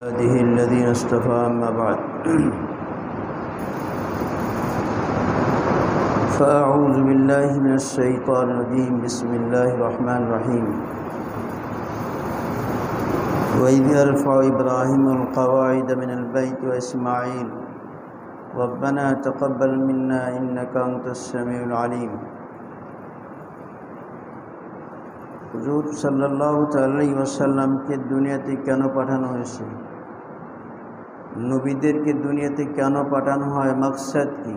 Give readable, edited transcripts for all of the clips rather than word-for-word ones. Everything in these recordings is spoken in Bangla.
هذه الذين اصطفى أما بعد فأعوذ بالله من الشيطان الرجيم بسم الله الرحمن الرحيم وإذ يرفع إبراهيم القواعد من البيت وإسماعيل ربنا تقبل منا إنك أنت السميع العليم হুজুর সাল্লাল্লাহু আলাইহি ওয়াসাল্লামকে দুনিয়াতে কেন পাঠানো হয়েছে, নবীদেরকে দুনিয়াতে কেন পাঠানো হয়, মাকসাদ কি,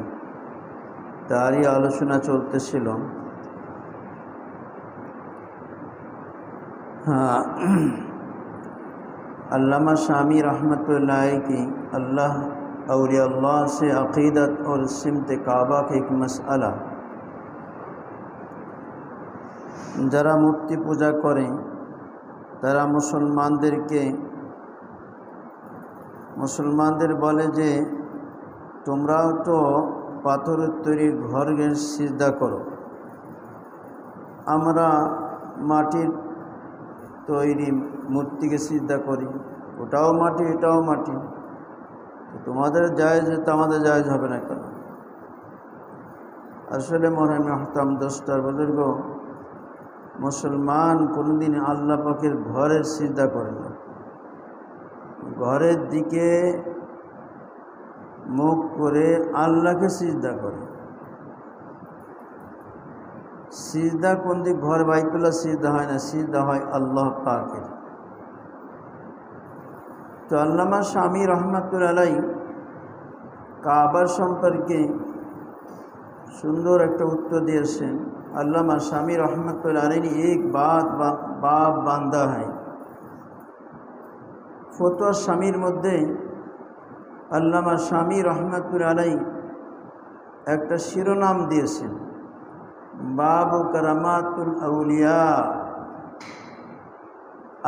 তারই আলোচনা চলতেছিল। अल्लामा शामी रहमतुल्लाह की अल्लाह औलिया अल्लाह से अक़ीदत और सिमत काबा के एक मसला, যারা মূর্তি পূজা করে তারা মুসলমানদের বলে যে তোমরাও তো পাথরের তৈরি ঘরের সিজদা করো, আমরা মাটির তৈরি মূর্তিকে সিজদা করি, ওটাও মাটি এটাও মাটি, তোমাদের জায়েজ তো আমাদের জায়েজ হবে না কেন? আসলে মরহম আহতাম দোস্তার বুজুর্গ, মুসলমান কোনোদিন আল্লাহ পাকের ঘরের সিজদা করে না, ঘরের দিকে মুখ করে আল্লাহকে সিজদা করে। সিজদা কোন দিক, ঘর বাইতুল্লাহ সিজদা হয় না, সিজদা হয় আল্লাহ পাকের। তো আল্লামা শামী রহমাতুল্লাহ আলাইহি কাবার সম্পর্কে সুন্দর একটা উত্তর দিয়েছেন। अल्लामा शामी रहमतुल्लाह अलैहि ने एक बाब बांधा है। फतवा शामीर मध्य अल्लामा शामी रहमतुल्लाह अलैहि एक शिरोनाम दिएছেন, बाबु करामातुल औलिया,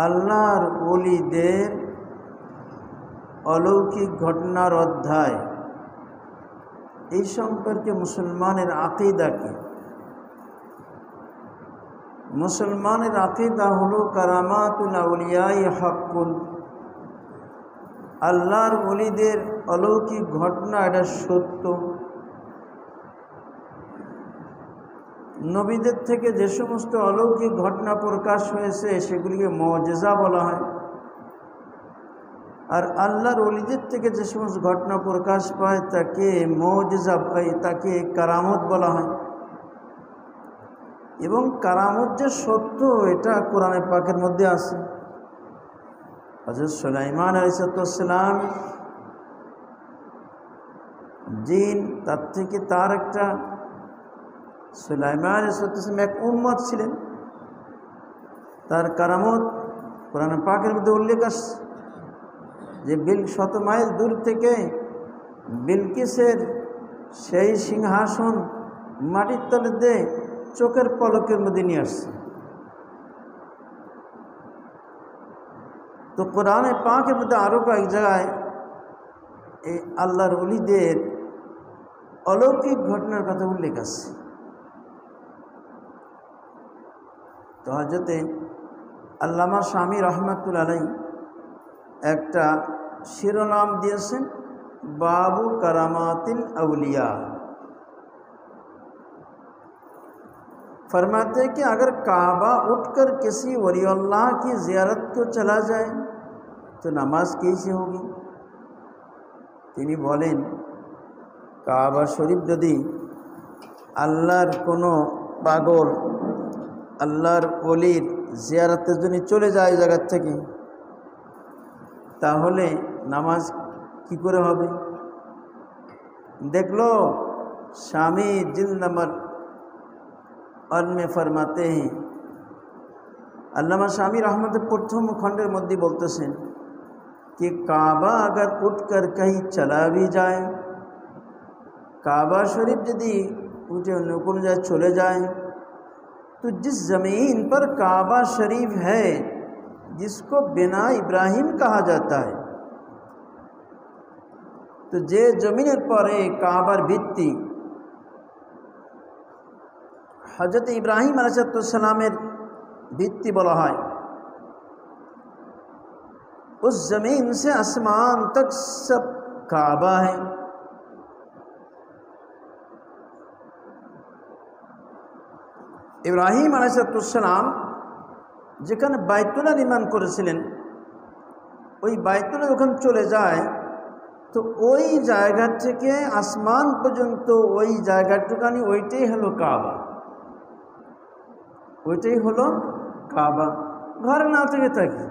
আল্লাহর ওলিদের অলৌকিক ঘটনার অধ্যায়। এই সম্পর্কে মুসলমানের আকীদা কি? মুসলমানের আকীদা হলো কারামাতুল আউলিয়াই হাক্কুন, আল্লাহর ওলিদের অলৌকিক ঘটনা এটা সত্য। নবীদের থেকে যে সমস্ত অলৌকিক ঘটনা প্রকাশ হয়েছে সেগুলিকে মুজিজা বলা হয়, আর আল্লাহর ওলিদের থেকে যে সমস্ত ঘটনা প্রকাশ পায় তাকে মুজিজা, তাকে কারামত বলা হয়। এবং কারামত যে সত্য এটা কোরআনে পাকের মধ্যে আছে। হযরত সুলাইমান আলাইহিসসালাম জিন, তার থেকে তার একটা সুলাইমান আলাইহিসসালাম এক উম্মত ছিলেন, তার কারামত কোরআনে পাকের মধ্যে উল্লেখ আছে যে 100 মাইল দূর থেকে বিলকিসের সেই সিংহাসন মাটির তলে দিয়ে চোখের পলকের মধ্যে নিয়ে আসছে। তো কোরআনে পাকের মধ্যে আরও কয়েক জায়গায় এই আল্লাহর ওলিদের অলৌকিক ঘটনার কথা উল্লেখ আছে। তো হযরতে আল্লামা শামী রহমাতুল্লাহ আলাইহি একটা শিরোনাম দিয়েছেন, बाबु करामातिल औलिया। फरमाते हैं कि अगर काबा उठकर किसी वली अल्लाह की ज़ियारत को चला जाए तो नमाज कैसे होगी? তিনি বলেন, কাবা শরীফ যদি আল্লাহর কোনো পাগল আল্লাহর ওলির জিয়ারতের জন্য চলে যায় জায়গা থেকে, তাহলে নামাজ কি করে হবে? দেখলো শামী জিল नंबर में फरमाते हैं, अल्लामा शामी रहमत प्रथम खंडेर मध्य बोलतेছেন कि काबा अगर उठकर कहीं चला भी जाए, काबा शरीफ यदि उठे कोन जाए चले जाए, तो जिस ज़मीन पर काबा शरीफ है जिसको बिना इब्राहिम कहा जाता है, तो जे जमीनेर पर काबार भित्ति हजरत इब्राहिम अलैहिस्सलामेर भित्ति बला है, उस ज़मीन से आसमान तक सब काबा है। ইব্রাহিম আলাইহিস সালাম যেখানে বাইতুল্লাহ নির্মাণ করেছিলেন, ওই বাইতুল্লাহ যখন চলে যায় তো ওই জায়গা থেকে আসমান পর্যন্ত ওই জায়গাটুকানি ওইটাই হলো কাবা, ওইটাই হলো কাবা। ঘরে না থেকে থাকে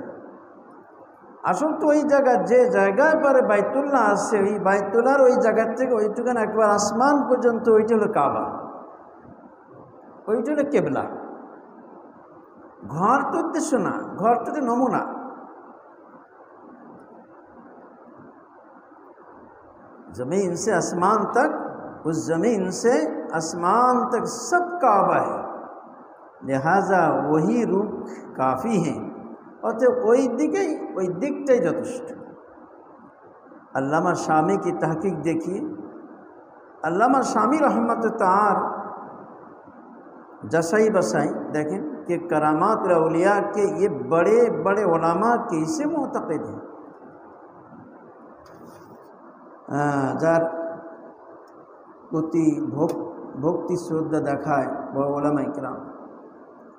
আসল তো ওই জায়গা, যে জায়গায় পরে বাইতুল্লাহ আসছে ওই বাইতুল্লাহর ওই জায়গার থেকে ওইটুকানি একবার আসমান পর্যন্ত ওইটা হলো কাবা, ওইটা হলো কেবলা। ঘর তো উদ্দেশ্য না, ঘর তো নমুনা। जमीन से आसमान तक, उस ज़मीन से आसमान तक सब काबा है, लिहाजा वही रुख काफ़ी हैं। অতএব ওই দিকটাই যথেষ্ট। আল্লামা শাमी की तहकीक देखिए, अल्लामा शामी रहमत तार जसाई बसाई देखें कि करामात औलिया के ये बड़े बड़े उलमा कैसे मुतक़िद हैं, যার প্রতি ভক্তি শ্রদ্ধা দেখায় বড় উলামা ইকরাম।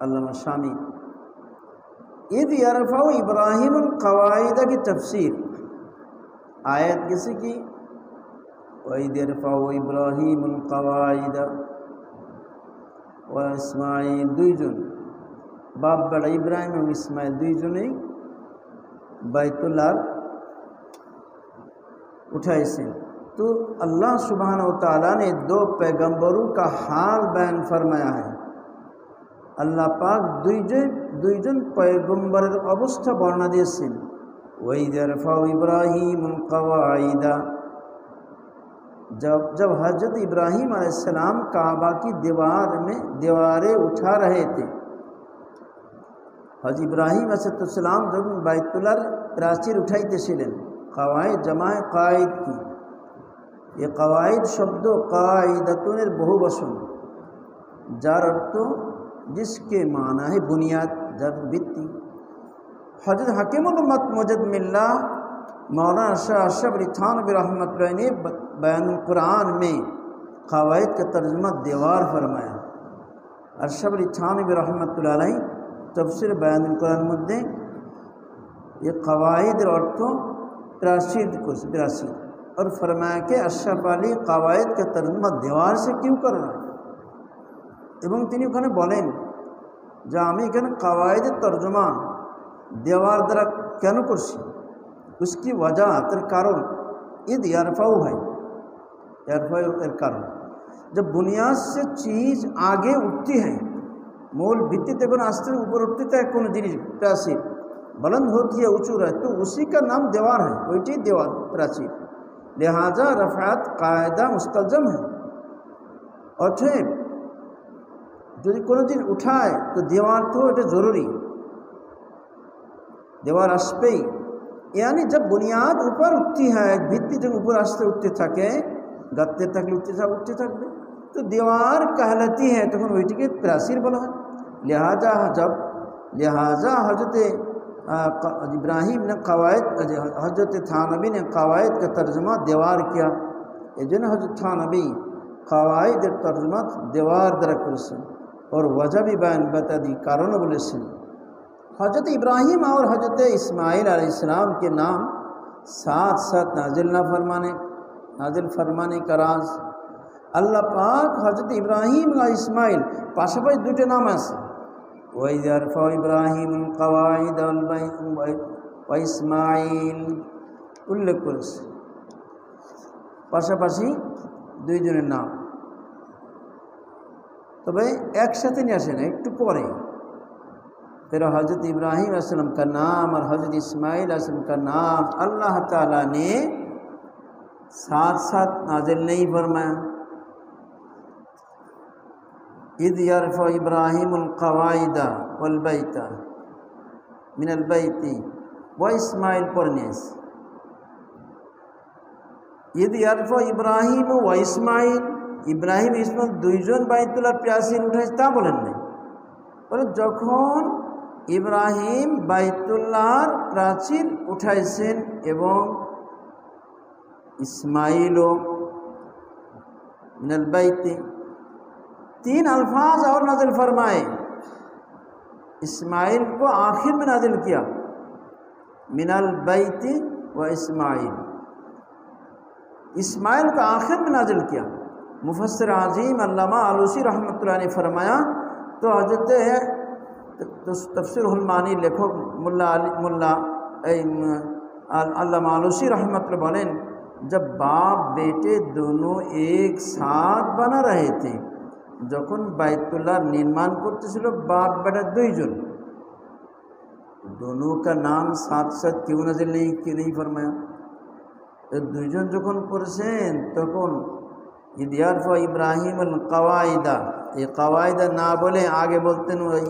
আল্লামা শাमी इद यरफ़उ इब्राहीमुल क़वाइद की तफसीर आयत किसी की, वइद यरफ़उ इब्राहीमुल क़वाइद व इस्माइल, दुईজন बाप बेटा इब्राहिम और इस्माइल दुईজনেই বাইতুল্লাহ उठाइए। तो अल्लाह सुब्हानहु व तआला ने दो पैगंबरों का हाल बयान फरमाया है। अल्लाह पाक दुईजन पैगंबरेर अवस्था बर्णना दिएছেন। वइद यरफ़उ इब्राहीमुल क़वाइदा, जब हजरत इब्राहीम अलैहिस्सलाम काबा की दीवारें उठा रहे थे। हजरत इब्राहीम अलैहिस्सलाम जब বাইতুল্লাহর প্রাচীর উঠাইতেছিলেন, कवायद जमाए कायद की, ये कवायद शब्द कायदतुनेर बहुवचन, जार अर्थ जिसके माना है बुनियाद, जर भित्ति। हजरत हकीमुल उम्मत मुजद्दिद मिल्लाह मौलाना शाह अशरफ अली थानवी रहमतुल्लाह ने बयानुल कुरान में कवायद का तर्जुमा दीवार फरमाया। अशरफ अली थानवी रहमतुल्लाह अलैह तफसीर बयानुल कुरान मध्य ये कवायद अर्थ प्राचीर को प्राचीर, और फरमाया कि अशरफ अली कवायद का तर्जुमा दीवार से क्यों कर रहा है। এবং তিনি ওখানে বলেন যে আমি এখানে কওয়ায়েদের তর্জমা দেওয়ার দ্বারা কেন করছি, उसकी वजह তার কারণ ईद यरफ़उ है, यरफ़उ এর কারণ जब बुनियाद से चीज़ आगे उठती है, मूल भित्ति থেকে आस्ते ऊपर उठती है কোনো জিনিস प्राचीर बुलंद होती है, ऊँचू है, तो उसी का नाम दीवार है, वही दीवार प्राचीर। लिहाजा रफ़ात कायदा मुस्तलजम है। অতএব যদি কোনো দিন উঠায় তো दीवार तो এটা জরুরি, दीवार আসবেই। यानी जब बुनियाद ऊपर उठती है, भित्ति जब ऊपर आस्ते उठते থাকে, গাঁথতে থাকলে उठते থাকবে, तो दीवार कहलाती है, তখন ওইটিকে প্রাচীর বলা হয়। लिहाजा हजरत इब्राहीम ने कवायद, हजरत थानवी ने कवायद का तर्जुमा दीवार किया। एजন্য हजरत थानवी कवायद तर्जुमा दीवार द्वारा करेছেন और वजह भी बयान बता दी, कारण বলেছেন। हजरत इब्राहीम और हजरत इस्माइल अलैहिस्सलाम के नाम साथ साथ नाजिल फरमाने का राज अल्लाह पाक हजरत इब्राहीम और इस्माइल पाशापाशि দুটো নাম আছে। वइद यरफ़उ इब्राहीमुल क़वाइद व इस्माइल उल्लेख করেছে, পাশাপাশি দুইজনের নাম। তবে একসাথে নিয়ে আসে না, একটু পরে। फिर हजरत इब्राहीम अलैहिस्सलाम का नाम और हजरत इस्माइल अलैहिस्सलाम का नाम अल्लाह ताला ने साथ साथ नाजिल नहीं फरमाया। इद यरफ़उ इब्राहीमुल क़वाइदा वल बैता मिनल बैति व इस्माइल परनेस। इद यरफ़उ इब्राहीम व इस्माइल, इब्राहिम इस्माइल দুইজন বাইতুল্লাহর প্রাচীর উঠাইছে তা বলেন নাই, বলে যখন ইব্রাহিম বাইতুল্লাহর প্রাচীর উঠাইছেন এবং इस्माइलो मिनल बैती 3 अल्फाज और नाजिल फरमाए। इस्माइल को आखिर में नाजिल किया, मिनल बैती व इस्माइल, इस्माइल को आखिर में नाजिल किया। मुफस्सिर आज़ीम अल्लामा आलूसी रहमतुल्लाह ने फरमाया, तो हजरत तफसीरुल मानी लेखक मुल्ला अल्लामा आलूसी रहमतुल्लाह बोलें, जब बाप बेटे दोनों एक साथ बना रहे थे, যখন বাইতুল্লাহ निर्माण করতেছিল बाप बेटा दुईजन, दोनों का नाम साथ साथ क्यों नजर नहीं फरमाया? दुईजन যখন পড়ছেন তখন इदियारफा इब्राहिम अल कवायदा, ये कवायदा ना बोले आगे बोलते हैं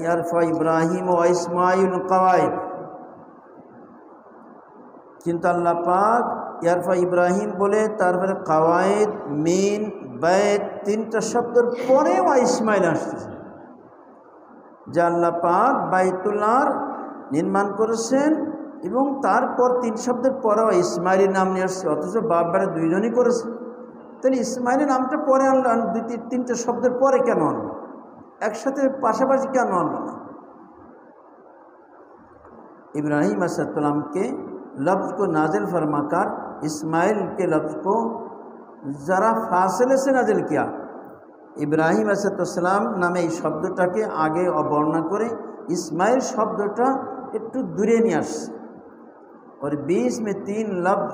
यारफा इब्राहिम व इस्माइल कवायद, किंतु अल्लाह पाक यारफा इब्राहिम बोले तारपर कवायद मीन बैत 3টা শব্দের পরে ও ইসমাইল আসতেছে, যে আল্লাহ পাক বাইতুল্লাহর নির্মাণ করেছেন এবং তারপর 3 শব্দের পরে ইসমাইলের নাম নিয়ে আসছে, অথচ বাপ বেটা দুইজনই করেছে। তাহলে ইসমাইলের নামটা পরে আনলো, 2-3টা শব্দের পরে কেন আনলো? একসাথে পাশাপাশি কেন আনলো না? इब्राहिम अलैहिस्सलाम के लफ्ज़ को नाजिल फरमाकर इस्माइल के लफ्ज़ को ज़रा फासले से नाजिल किया। इब्राहिम अलैहिस्सलाम नामे এই শব্দটাকে আগে অবর্ণনা করে इस्माइल শব্দটা একটু দূরে নিয়ে আসছে, और बीच में 3 लफ्ज़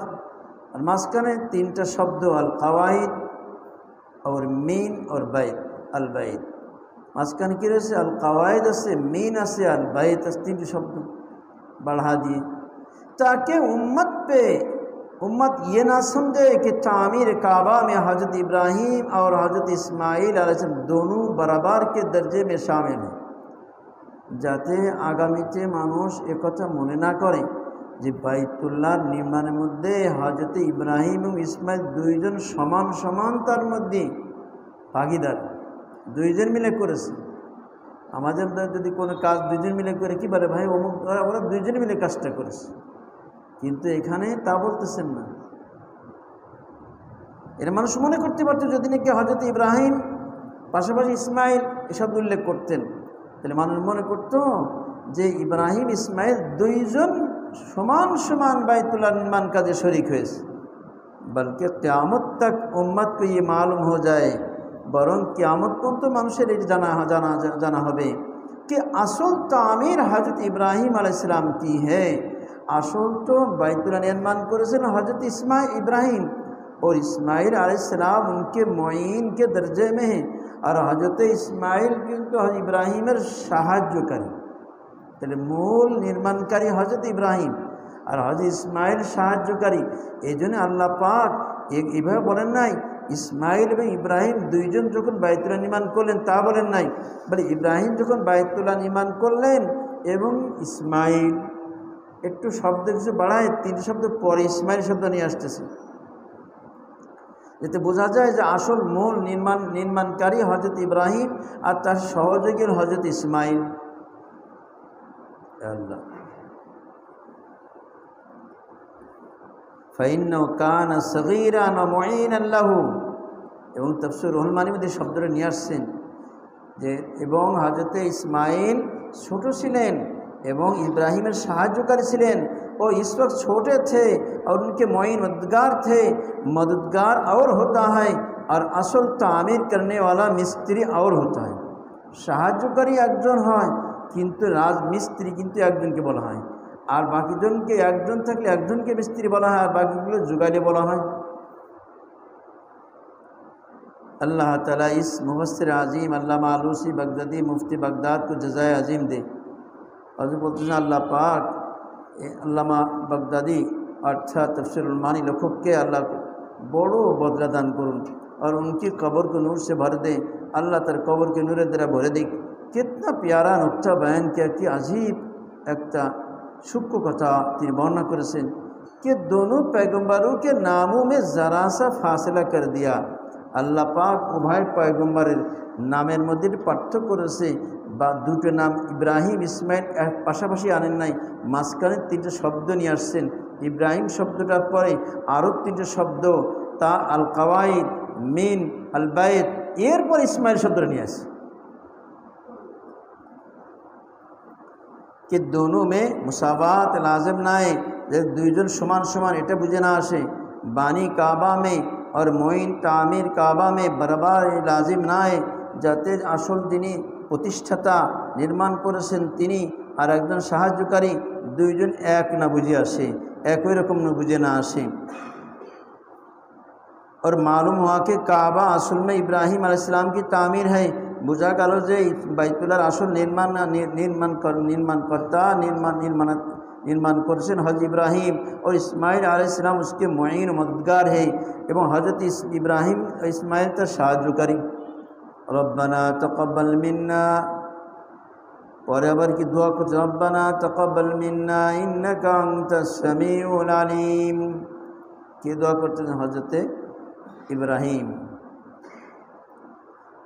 और मास्काने 3টা शब्द अल कवाइद और मीन और बैत, अल बैत मास्कान की रहे से अल कवाइद से मीन से अल बैत 3 शब्द बढ़ा दिए, ताकि उम्मत ये ना समझे कि तामीर काबा में हज़रत इब्राहीम और हज़रत इस्माइल अलैहिस्सलाम दोनों बराबर के दर्जे में शामिल हैं, যাতে আগামীতে মানুষ একথা মনে না করে যে বাইতুল্লাহ নির্মাণের মধ্যে হযরত ইব্রাহিম এবং ইসমাইল দুইজন সমান সমান তার মধ্যে ভাগীদার, দুইজন মিলে করেছে। আমাদের যদি কোনো কাজ দুইজন মিলে করে কি বলে, ভাই অমুক ওরা দুইজন মিলে কাজটা করেছে, কিন্তু এখানে তা বলতেছেন না। এর মানুষ মনে করতে পারতো যদি নাকি হযরত ইব্রাহিম পাশাপাশি ইসমাইল এসব উল্লেখ করতেন, তাহলে মানুষ মনে করতো যে ইব্রাহিম ইসমাইল দুইজন সমান সমান বাইতুল্লাহ निर्माण কাজে শরীক হয়েছে। বলকে কিয়ামত तक উম্মত को ये मालूम हो जाए, বরং কিয়ামত পর্যন্ত মানুষের এই জানা হবে कि असल तामीर हज़रत इब्राहिम अलैहिस्सलाम की है। असल तो बैतुल्लाह निर्माण करेছেন हज़रत इब्राहिम, और इस्माइल अलैहिस्सलाम उनके मुईन के दर्जे में है, और हज़रत इस्माइल किन्तु इब्राहिमेर साहाय्यकारी। তাহলে মূল নির্মাণকারী হযরত ইব্রাহিম আর হযরত ইসমাইল সাহায্যকারী। এই জন্য আল্লাহ পাক এইভাবে বলেন নাই ইসমাইল এবং ইব্রাহিম দুইজন যখন বাইতুল্লাহ নির্মাণ করলেন, তা বলেন নাই, বলে ইব্রাহিম যখন বাইতুল্লাহ নির্মাণ করলেন এবং ইসমাইল একটু শব্দ কিছু বাড়ায় 3 শব্দ পরে ইসমাইল শব্দ নিয়ে আসতেছে, এতে বোঝা যায় যে আসল মূল নির্মাণকারী হযরত ইব্রাহিম আর তার সহযোগী হযরত ইসমাইল। আল্লাহ ফাইন্নাহু কানা সগীরান ওয়া মুঈনান লাহু, এবং তাফসীর রুহুল মানির মধ্যে শব্দটা নিয়ে আসছেন যে এবং হযরত ইসমাইল ছোট ছিলেন এবং ইব্রাহিমের সাহায্যকারী ছিলেন, वो इस वक्त छोटे थे और उनके मुईन मददगार थे। मददगार और होता है और असल तामीर करने वाला मिस्त्री और होता है। সাহায্যকারী একজন হয় কিন্তু রাজমিস্ত্রি কিন্তু একজনকে বলা হয়, আর বাকিজনকে একজন থাকলে একজনকে মিস্ত্রি বলা হয়, আর বাকিগুলো জুগাইলে বলা হয়। अल्लाह ताला इस मुफस्सिर आज़ीम अल्लामा आलूसी बगदादी मुफ्ती बगदाद को जज़ाए अजीम दे। और बोलते हैं अल्लाह पाक अल्लामा बगदादी अर्थात तफसीरुल मानी लेखक के अल्लाह को बड़ो बदला दान करुन और उनकी कब्र को नूर से भर दें। अल्लाह तर कब्र के नूर द्वारा भरे दे। कितना प्यारा नुक्ता बयान किया कि अजीब एक सूक्ष्म कथा তিনি বর্ণনা করেছেন कि दोनों पैगम्बरों के नामों में ज़रा सा फासला कर दिया। আল্লাহ পাক উভয় পয়গম্বরের নামের মধ্যে পার্থক্য করেছে, বা দুটো নাম ইব্রাহিম ইসমাইল পাশাপাশি আনেন নাই, মাঝখানে তিনটে শব্দ নিয়ে আসছেন। ইব্রাহিম শব্দটার পরে আরও তিনটে শব্দ, তা আল কাওয়াইদ, মিন, আল বাইত, এরপর ইসমাইল শব্দটা নিয়ে আসছে। कि दोनों में मुसावात लाजिम ना है, दुईजन समान समान এটা বুঝে না আসে। বানি কাবা में और मोइन तामीर काबा में बराबर लाजिम না है, যাতে আসল যিনি প্রতিষ্ঠাতা নির্মাণ করেছেন তিনি আর একজন সাহায্যকারী দুইজন এক না বুঝে আসে, একই রকম না বুঝে না আসে। और मालूम हुआ कि काबा असल में इब्राहिम अलैहिस्सलाम की तामीर है। बुझा गल जे বাইতুল্লাহর আসল निर्माण করেছেন हज़रत इब्राहिम और इस्माइल अलैहिस्सलाम उसके मुईन मददगार है এবং हज़रत इब्राहिम इस्माइल তার সাহায্যকারী। रब्बना तक़ब्बल मिन्ना, পরে আবার কি দোয়া করছে, रब्बना तक़ब्बल मिन्ना इन्नका अंतस समीउल আলিম। কে দোয়া করতেন? हज़रत इब्राहिम।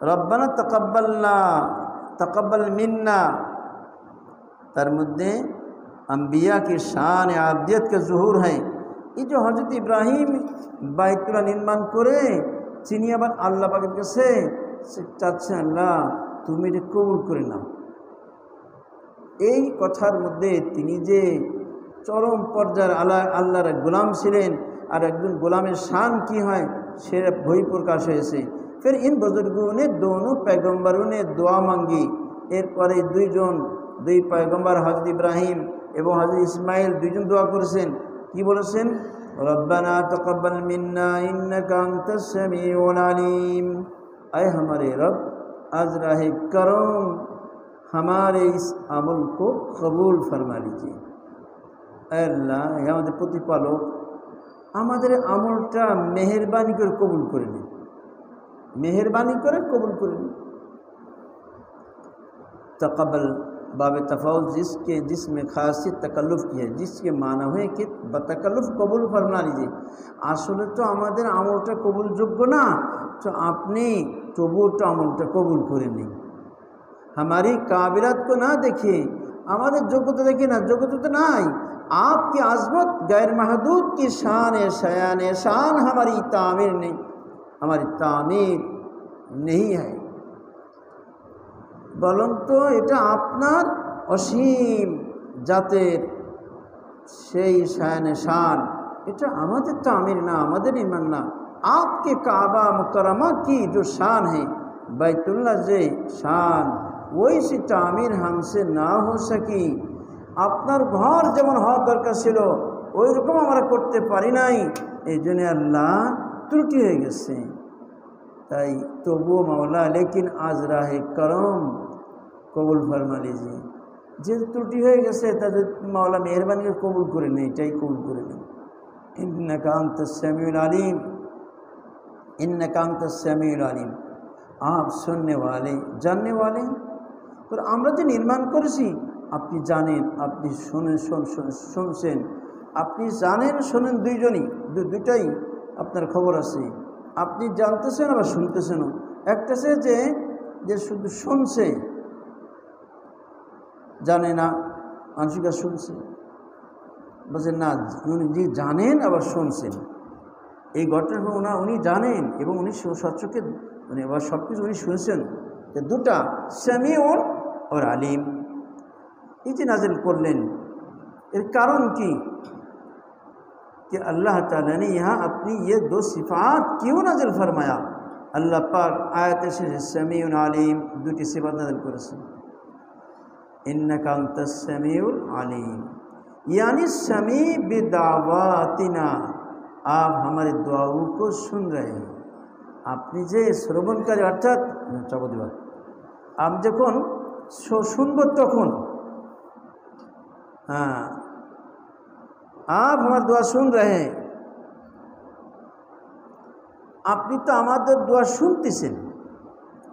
रब्बना तक़ब्बल मिन्ना, তার মধ্যে अम्बिया की शान आबदियत के ज़ुहूर हैं। ये जो हज़रत इब्राहिम বাইতুল্লাহ নির্মাণ করে তিনি আবার আল্লাহ পাকের কাছে চাচ্ছেন, আল্লাহ তুমি এটা কবুল করে নাও। এই কথার মধ্যে তিনি যে চরম পর্যায়ের আল্লাহর গোলাম ছিলেন, আর একজন গোলামের শান কি হয় সে বই প্রকাশ হয়েছে। फिर इन बुजुर्गों ने दोनों पैगम्बरों ने दुआ मांगी। এরপরে দুই पैगम्बर हज़रत इब्राहिम এবং हज़रत इस्माइल দুইজন দোয়া করেছেন। কি বলেছেন? रब्बना तक़ब्बल मिन्ना इन्नका अंतस समीउल आलिम। ऐ हमारे रब, आज राह करम हमारे इस अमल को कबूल फरमा लीजिए। अल्लाह, हे আমাদের প্রতিপালক, আমাদের আমলটা মেহেরবানি করে কবুল করে নিন, मेहरबानी करे कबूल करें। तक़ब्बल बाब तफ़ाउल जिसमें खासियत तकल्लुफ़ की है, जिसके माना है कि बतकल्लुफ़ कबूल फरमा लीजिए। आसले तो आमादेर आमलटा कबूल योग्य ना, तो आपनी तबुओ तो आमलटा कबूल करे निन। हमारी काबिलियत को ना देखिए, आमादेर योग्यता देखिए ना, योग्यता तो नाई। आपकी आज़मत गैर महदूद की शान है, शान हमारी तामीर नहीं, हमारी तामीर नहीं है, বলুন তো এটা আপনার অসীম জাতের সেই শান, এটা আমাদের तामीर ना, আমাদের ईमान ना। आपके काबा मुकरमा की जो शान है, बैतुल्लाह जे शान, वही सी तामीर हमसे ना हो सकी। আপনার ঘর যেমন হওয়ার দরকার ছিল ওই রকম আমরা করতে পারি নাই, এই জন্য আল্লাহ त्रुटि हो गए। ताई तबुओ मौला लेकिन आज राह करम कबूल फरमा लीजिए। जे त्रुटि हो गए ताদের मौला मेहरबानी করে कबूल করে নেই, এটাই কবুল করে নেই। इन्नका अंतस समीउल आलिम, इन्नका अंतस समीउल आलिम, आप सुनने वाले जानने वाले। पर আমরা যে নির্মাণ করেছি আপনি জানেন, আপনি শুনছেন, আপনি জানেন শোনেন, দুইটাই আপনার খবর আছে। আপনি জানতেছেন আবার শুনতেছেনও। একটা সে যে শুধু শুনছে, জানে না, মানুষকে শুনছে, বলছে না উনি যে জানেন আবার শুনছেন। এই ঘটনা উনি জানেন এবং উনি সচ্চকে মানে আবার সব কিছু উনি শুনছেন। দুটা সামিউন और আলিম এই যে নাজিল করলেন, এর কারণ কি? कि अल्लाह ताला ने यहाँ अपनी ये दो सिफ़ात क्यों नाजिल फरमाया? अल्लाह पाक आयत से समीउन आलिम दुटी सिफ़ात नाजिल करेছেন। इन्नका अंतस समीउल आलिम, यानी समी बिदावातिना, आप हमारे दुआओं को सुन रहे हैं। আপনি যে শ্রবণকারী, অর্থাৎ চকদিবাদ আমি যখন শুনব তখন, हाँ आप हमारे दुआ सुन रहे हैं। আপনি তো আমাদের দোয়া শুনতেছেন,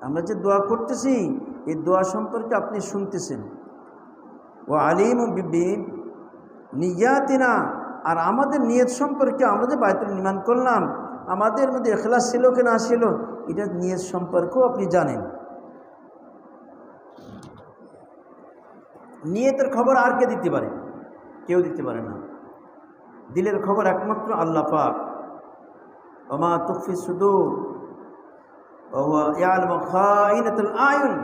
আমরা যে দোয়া করতেছি এই দোয়া সম্পর্কে আপনি শুনতেছেন। ও আলিম বিবি নিয়াতিনা, আর আমাদের নিয়ত সম্পর্কে, আমরা যে বাইতুল নির্মাণ করলাম আমাদের মধ্যে ইখলাস ছিল কি না ছিল, এটা নিয়ত সম্পর্কেও আপনি জানেন। নিয়তের খবর আর কে দিতে পারে? কেউ দিতে পারে না। দিলের খবর একমাত্র আল্লাহ পাক। ওমা তুখফি সুদূর ওয়া ইয়ালামু খাইনাতুল আয়ুন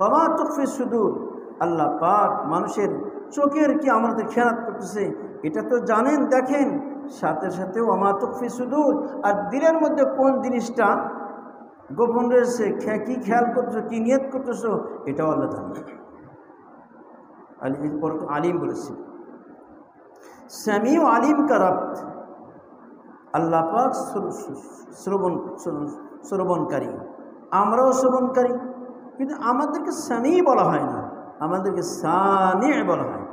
ওমা তুখফি সুদূর। আল্লাহ পাক মানুষের চোখের কি আমাদের খেয়ানত করতেছে এটা তো জানেন, দেখেন, সাথে সাথে ওমা তুখফি সুদূর, আর দিলের মধ্যে কোন জিনিসটা গোপন রয়েছে, কি খেয়াল করছো, কি নিয়ত করতেছো, এটাও আল্লাহ জানেন। আলিম বলেছে। সামি ও আলিম কা রব্ত, আল্লাহ পাক শ্রবণকারী, আমরাও শ্রবণকারী, কিন্তু আমাদেরকে সামি বলা হয় না, আমাদেরকে সামি বলা হয়।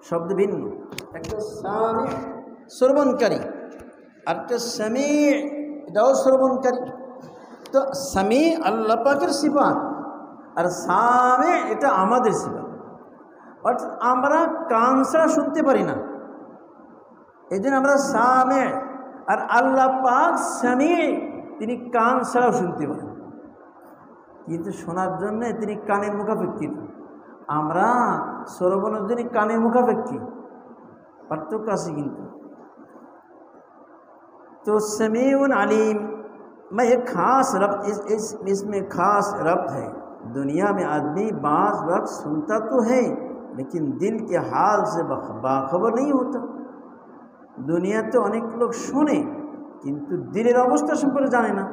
শব্দ ভিন্ন, একটা সামি শ্রবণকারী আর একটা সামি, এটাও শ্রবণকারী। তো সামি আল্লাহ পাকের সিফাত আর সামি এটা আমাদের সিফাত। অর্থাৎ আমরা কান ছাড়া শুনতে পারি না, এই জন্য আমরা সামি। আর আল্লাহ পাক সামি, তিনি কান ছাড়াও শুনতে পারেন, কিন্তু শোনার জন্য তিনি কানের মুখাপেক্ষী। আমরা শ্রবণের জন্য কানের মুখাপেক্ষী, পার্থক্য আছে কিন্তু। तो समीउन अलीम में एक ख़ास रब्त, इसमें ख़ास रब्त है। दुनिया में आदमी बाज़ वक्त सुनता तो है लेकिन दिल के हाल से बाखबर नहीं होता। दुनिया तो अनेक लोग सुने किंतु दिलेर अवस्था सम्पर्के जाने ना।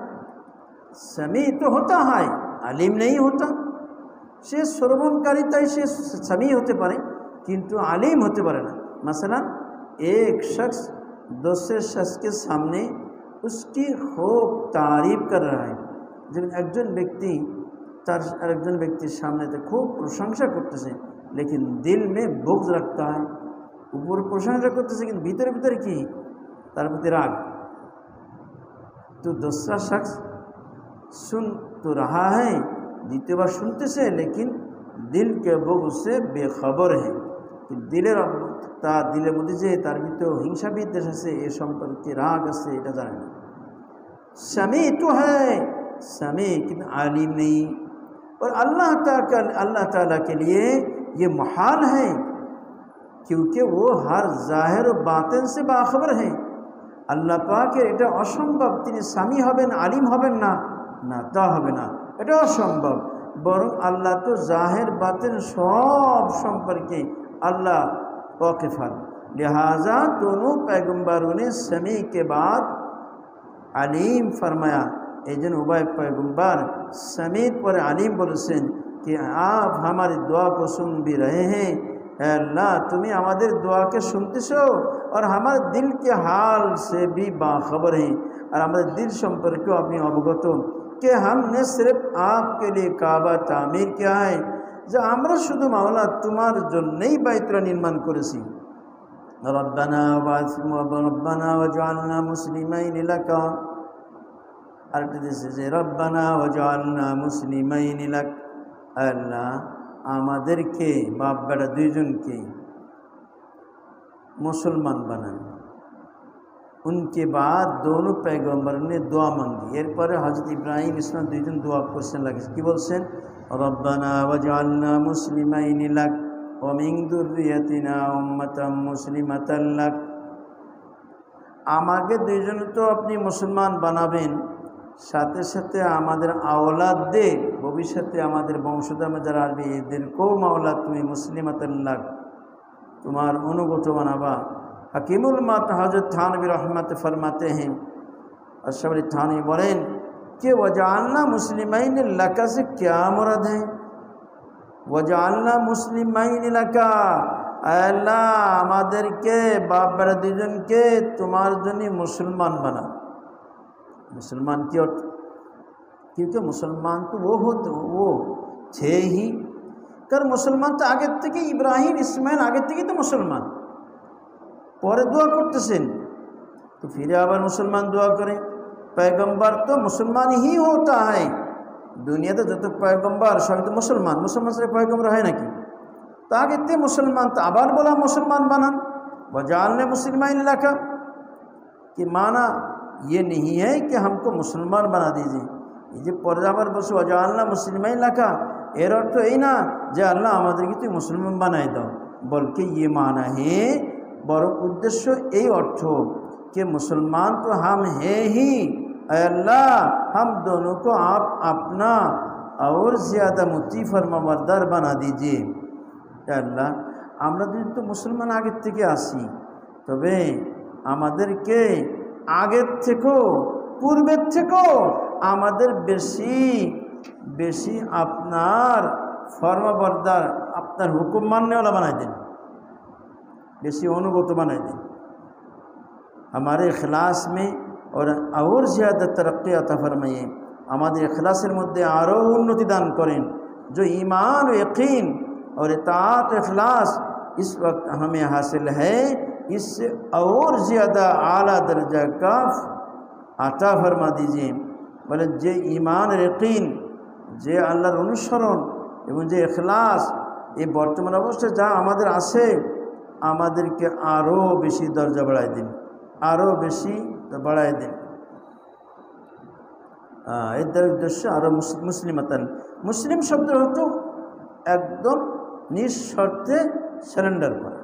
समी तो होता है, आलिम नहीं होता। से श्रवणकारी ताई से समी होते पारे किंतु आलिम होते पारे ना। मसलन एक शख्स दूसरे शख्स के सामने उसकी खूब तारीफ कर रहा है। जब एकजन व्यक्ति तार आरेकजन व्यक्तिर सामने खूब प्रशंसा करतेছে लेकिन दिल में बुग़्ज़ रखता है। ऊपर प्रशंसा करतेছে लेकिन भीतर भीतर की तार प्रति राग। तो दूसरा शख्स सुन तो रहा है, द्वितीय बार सुनते से लेकिन दिल के बुग़्ज़ से बेखबर है। दिलेर मध्य जे तार भीतर हिंसा विद्वेष आछे, ए सम्पर्के राग आछे, एटा जाने ना। समी तो है, समी किन्तु आलिम नहीं। और अल्लाह ताला के लिए ये मुहाल है क्योंकि वो हर ज़ाहिर और बातिन से बाखबर है। अल्लाह पाकेर एटा असम्भव तिनि सामी हबेन, आलिम हबेन ना, ना ता हबे ना, एटा असम्भव। बरং अल्लाह तो ज़ाहिर बातिन सब सम्पर्के अल्लाह वाकिफ़ है। लिहाजा दोनों पैगम्बरों ने समी के बाद आलिम फरमाया। एजन उभय पैगम्बर समीत पर आलिम बोलेছেন कि आप हमारी दुआ को सुन भी रहे हैं। अल्लाह तुम्हें हमारे दुआ के सुनतेছো और हमारे दिल के हाल से भी बाखबर हैं और हमारे दिल सम्पर्के अपनी अवगत कि हमने सिर्फ आपके लिए काबा तामीर किया है, जो আমরা শুধু মাওলা তোমার জন্যই বাইতুল্লাহ নির্মাণ করেছি। রব্বানা ওয়াজআলনা মুসলিমাইন লাকা, আর একটা দেশে যে রব্বানা ওয়াজআলনা মুসলিমাইন লাক, আল্লাহ আমাদেরকে বাপ বেটা দুইজনকে मुसलमान बनान। उनके बाद दोनों पैगम्बर ने दुआ मांगी। एरपर हजरत इब्राहिम इस्लाम दुइजन दुआ करছেন লাগে কি বলছেন? रब्बाना वजअलना मुस्लिमाइन लक व मिन दुर्रियतिना उम्मताम मुस्लिमातान लक। আমাকে দুইজন তো আপনি মুসলমান বানাবেন, সাথে সাথে আমাদের আওলাদদের, ভবিষ্যতে আমাদের বংশধর যারা আসবে এদেরকেও মাওলা তুমি মুসলিমাতান লক, तुम्हार अनुगत बनाबा। हकीमुल मात हजरत थानवी रहमत फरमाते हैं, अशरफ अली थानवी बोलें कि वजालना मुस्लिमाइन लका से क्या मुराद है? वजालना मुस्लिमाइन लका, अल्लाह আমাদেরকে बाप बेटा দুজনকে तुम्हार जन्य मुसलमान बना। मुसलमान की अर्थ, क्योंकि मुसलमान तो वो थे ही। कर मुसलमान तो आगे থেকে इब्राहिम इस्माइल आगे থেকে तो मुसलमान, পরে দোয়া করতেছেন तो फिर আবার मुसलमान दुआ करें। पैगम्बर तो मुसलमान ही होता है। दुनिया तो যত पैगम्बर সবাই তো मुसलमान, मुसलमान से पैगम्बर है ना कि तो आगे थे मुसलमान, तो আবার बोला मुसलमान बनान वजालने मुस्लिमाइन लका, कि माना ये नहीं है कि हमको मुसलमान बना दीजिए। ये जो पर आবার বসে वजालना मुस्लिमाइन लका, এর অর্থ এই না যে আল্লাহ আমাদেরকে তুই মুসলমান বানাই দাও, বলকে ইয়ে মানা হে, বরং উদ্দেশ্য এই অর্থ कि मुसलमान तो हम हैं ही, अल्लाह हम दोनों को आप अपना और ज़्यादा मुती फरमाबरदार बना दीजिए। আল্লাহ আমরা যদি তো মুসলমান আগের থেকে আসি, তবে আমাদেরকে আগের থেকেও পূর্বের থেকেও আমাদের বেশি বেশি আপনার ফরমাবরদার, আপনার হুকুম মাননেওয়ালা বানাই দিন, বেশি অনুগত বানাই দিন। हमारे इखलास में और ज़्यादा तरक्की अता फरमाइए, हमारे इखलासের মধ্যে আরও উন্নতি দান করেন। जो ईमान व यकीन और इताअत इखलास इस वक्त हमें हासिल है, इससे और ज़्यादा आला दर्जा का अता फरमा दीजिए। বলে যে ঈমান আর ইয়াকিন, যে আল্লাহর অনুসরণ এবং যে ইখলাস, এই বর্তমান অবস্থায় যা আমাদের আছে, আমাদেরকে আরও বেশি দরজা বাড়ায় দিন, আরও বেশি বাড়ায় দিন। এর দ্বারা উদ্দেশ্য আরও মুসলিমাতান, মুসলিম শব্দের অর্থ একদম নিঃশর্তে সারেন্ডার করা,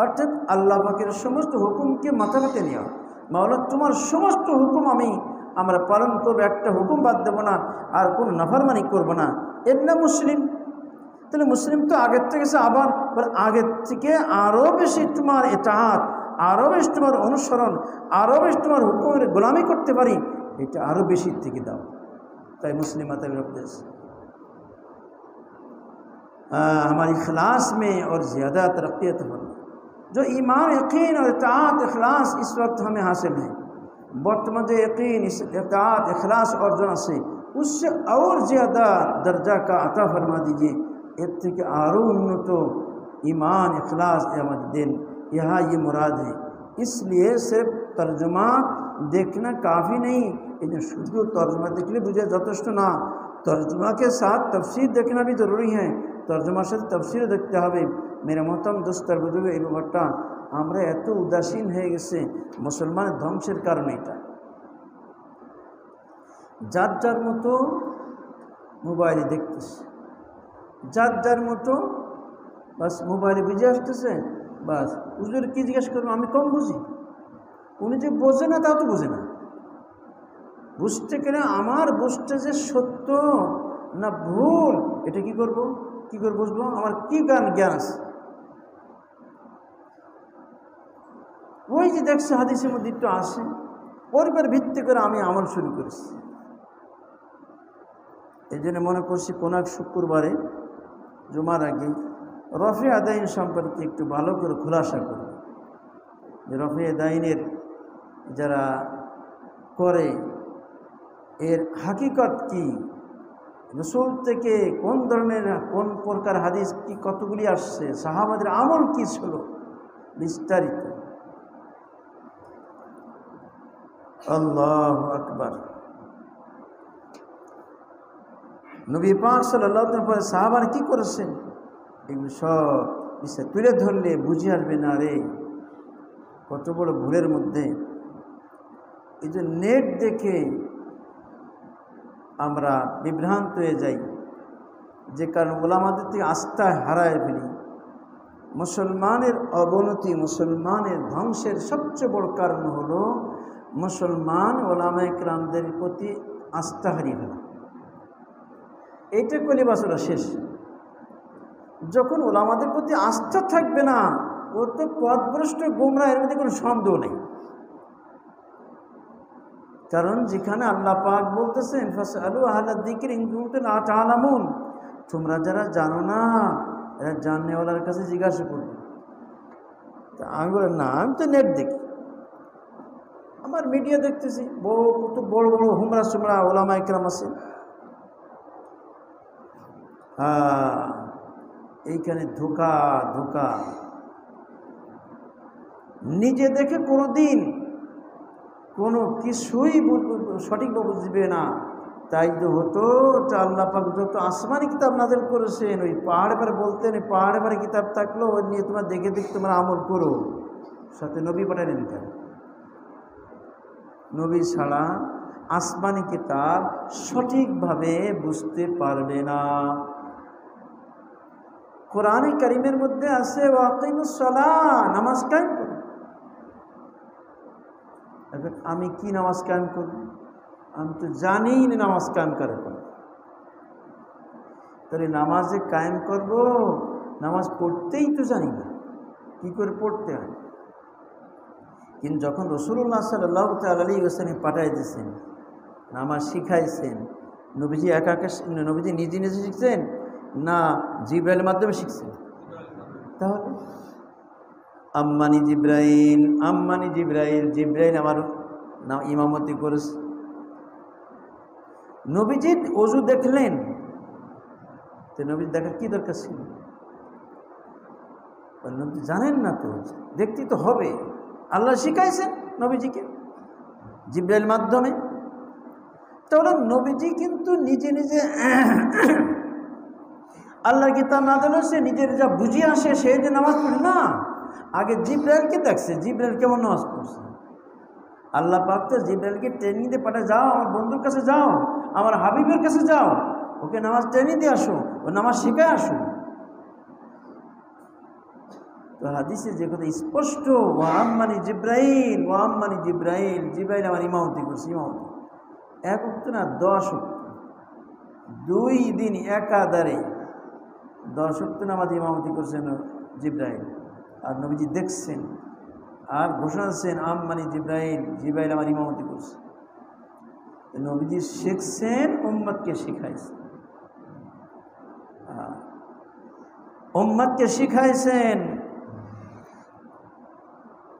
অর্থাৎ আল্লাহ পাকের সমস্ত হুকুমকে মাথা পেতে নেওয়া। মাওলা তোমার সমস্ত হুকুম আমরা পালন করবো, একটা হুকুম বাদ দেবো না, আর কোনো নাফরমানি করবো না, এর নাম মুসলিম। তাহলে মুসলিম তো আগের থেকে আবার আগের থেকে আরও বেশি তোমার ইতাআত, আরও বেশি তোমার অনুসরণ, আরও বেশি তোমার হুকুমের গোলামি করতে পারি, এটা আরও বেশি থেকে দাও। তাই मुस्लिमात हमारी इखलास में और ज़्यादा तरक्की फरमा। जो ईमान यकीन और इताअत इखलास इस वक्त हमें हासिल है, बर्तमान जो यकीन इताअत इखलास अर्जन से उससे और ज़्यादा दर्जा का अता फरमा दीजिए। एर थेके आरो उन्नत ईमान इखलास हमारे दिन, यहाँ ये मुराद है। इसलिए सिर्फ तर्जुमा देखना काफ़ी नहीं, ये शुद्ध तर्जुमा देखले बुझे যথেষ্ট না, तर्जुमा के साथ तफसीर देखना भी ज़रूरी है। तर्जुमाর সাথে তফসির দেখতে হবে। मेरे मोहतरम दोस्तर बुजुर्ग, এই ব্যাপারটা আমরা এত উদাসীন হয়ে গেছে, মুসলমানের ধ্বংসের কারণ এটা। যার যার মতো মোবাইলে দেখতেছে, যার যার মতো বাস মোবাইলে বুঝে আসতেছে, বাস হুজুর কি জিজ্ঞেস করবো, আমি কম বুঝি, উনি যে বোঝে না তাও তো বোঝে না। বুঝতে গেলে আমার বুঝতে যে সত্য না ভুল, এটা কি করব, কি করে বুঝবো, আমার কি জ্ঞান আছে। ওই যে দেখছে হাদিসের মধ্যে একটু আসে, ওর উপর ভিত্তি করে আমি আমল শুরু করেছি। এই জন্য মনে করছি কোন এক শুক্রবারে জুমার আগে রফে আদাইন সম্পর্কে একটু ভালো করে খুলাসা করব, যে রফে আদাইনের যারা করে এর হাকিকত কি, রসুল থেকে কোন ধরনের কোন প্রকার হাদিস কি কতগুলি আসছে, সাহাবাদের আমল কি ছিল, বিস্তারিত। আল্লাহু আকবার। নবী পাক সাল্লাল্লাহু আলাইহি ওয়াসাল্লাম সাহাবারা কি করেছেন, এগুলো সব বিষয় তুলে ধরলে বুঝে আসবে না রে কত বড় ভুলের মধ্যে। এই যে নেট দেখে আমরা বিভ্রান্ত হয়ে যাই, যে কারণে ওলামাদের থেকে আস্থা হারায় ফেলি। মুসলমানের অবনতি, মুসলমানের ধ্বংসের সবচেয়ে বড় কারণ হলো মুসলমান ওলামায়ে কেরামদের প্রতি আস্থা হারিয়ে ফেলা। এইটা করলে বাসরা শেষ। যখন ওলামাদের প্রতি আস্থা থাকবে না, ও তো পথভ্রষ্ট গোমরা, এর মধ্যে কোনো সন্দেহ নেই। কারণ যেখানে আল্লাহ পাক বলতেছেন ফাসআলু আহলা যিকরি ইন কুনতুম লা তা'লামুন, তোমরা যারা জানো না এরা জাননেওয়ালার কাছে জিজ্ঞাসা করবে। তা আমি বলি না, আমি তো নেট দেখি, আমার মিডিয়া দেখতেছি, কত বড় বড় হুমরা সুমরা ওলামায়ে কেরাম আছে। এইখানে ধোকা ধোকা, নিজে দেখে কোনোদিন কোনো কিছুই সঠিকভাবে বুঝবে না। তাই তো হতো আল্লাহ পাক যত আসমানি কিতাব নাযিল করেছেন, ওই পাহাড়ে পারে বলতেন পাহাড়ে পারে কিতাব থাকলো ওই নিয়ে তোমরা দেখে দেখে তোমরা আমল করো। সাথে নবী পাঠালেন কেন? নবী ছাড়া আসমানি কিতাব সঠিকভাবে বুঝতে পারবে না। কোরআনে কারিমের মধ্যে আছে ওয়াকিমুস সালাহ, নামাজ কায়েম করো। এখন আমি কি নামাজ কায়েম করব? আমি তো জানি না নামাজ কায়েম করে কোন। তাহলে নামাজে কায়েম করব, নামাজ পড়তেই তো জানি না, কি করে পড়তে হয়। কিন্তু যখন রাসূলুল্লাহ সাল্লাল্লাহু তাআলা আলাইহি ওয়াসাল্লাম পাঠাই দিয়েছেন, নামাজ শিখাইছেন, নবীজি একা একা, নবীজি নিজে নিজে শিখছেন না জিবরাইলের মাধ্যমে শিখছেন? তাহলে আম্মানি জিবরাইল, আম্মানি জিবরাইল, জিবরাইল আমার ইমামতি করেছে। নবীজি ওযু দেখলেন, তো নবীজি দেখার কি দরকার ছিল? নবী জানেন না তো, দেখতেই তো হবে। আল্লাহ শিখাইছেন নবীজিকে জিবরাইল মাধ্যমে। তাহলে নবীজি কিন্তু নিজে নিজে আল্লাহর কিতাব নাযিল হয়েছে, নিজের যা বুঝে আসে সে যে নামাজ পড়ে না, আগে জিবরাইলকে দেখছে জিবরাইল কেমন নামাজ পড়ছে। আল্লাহ পাক তো জিবরাইলকে ট্রেনিং দিয়ে পাঠায়, যাও আমার বন্ধুর কাছে যাও, আমার হাবিবের কাছে যাও, ওকে নামাজ ট্রেনিং দিয়ে আসো, ও নামাজ শিখায় আসো। তো হাদিসে যে কথা স্পষ্ট, ওয়া আম্মানি জিবরাইল, ওয়া আম্মানি জিবরাইল, জিবরাইল আমার ইমামতি করছে। ইমামতি এক ওয়াক্ত না 10 ওয়াক্ত, 2 দিন একাধারে 10 ওয়াক্ত নামাজ ইমামতি করছেন জিবরাইল। আর নবীজি দেখছেন আর ঘোষণা দিচ্ছেন আম্মানি জিবরাইল, জিবরাইল আমার ইমামতি করছে। নবীজি শিখছেন, উম্মতকে শিখাইছেন, উম্মতকে শিখাইছেন।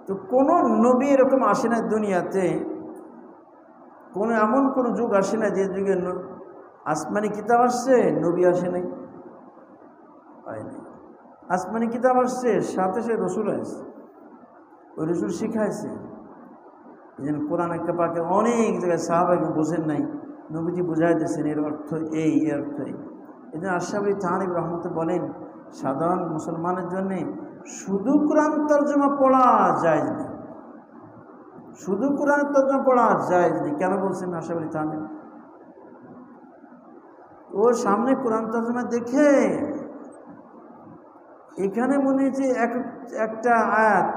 তো কোন নবী এরকম আসে না দুনিয়াতে, কোন এমন কোন যুগ আসে না যে যুগে আসমানি কিতাব আসছে নবী আসে নাই, হয় নাই। আসমানি কিতাব আসছে, সাথে সে রসুল আসছে, ওই রসুল শিখাইছে। এই জন্য কোরআন একটা পাকে অনেক জায়গায় সাহাবাকে বোঝেন নাই, নবীজি বুঝাই দিয়েছেন এর অর্থ এই, এর অর্থ এই। এই জন্য আশরাফ আলী থানভী রহমতে বলেন, সাধারণ মুসলমানের জন্যে শুধু কোরআন তর্জমা পড়া জায়েজ নেই, শুধু কোরআন তর্জমা পড়া জায়েজ নেই। কেন বলছেন আশরাফ আলী থানভী? ওর সামনে কোরআন তর্জমা দেখে এখানে মনে হচ্ছে একটা আয়াত